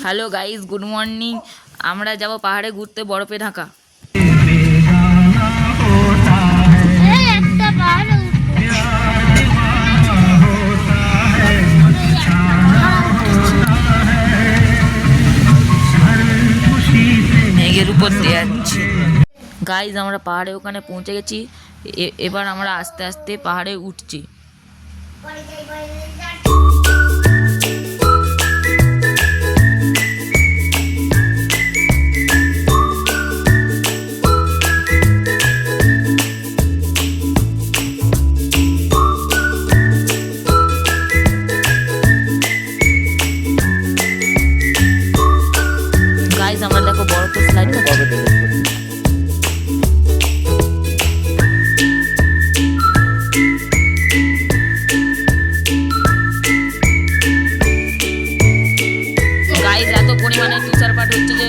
Hello guys, good morning. আমরা যাব পাহাড়ে ঘুরতে, বরফে ঢাকা। মেঘের উপর দিয়ে যাচ্ছি গাইস। আমরা পাহাড়ে ওখানে পৌঁছে গেছি। এবার আমরা আস্তে আস্তে পাহাড়ে উঠছি। গাইস আমরা দেখো বরফে স্লাইড করছি। গাইস এত পরিমাণে তুষারপাত হচ্ছে যে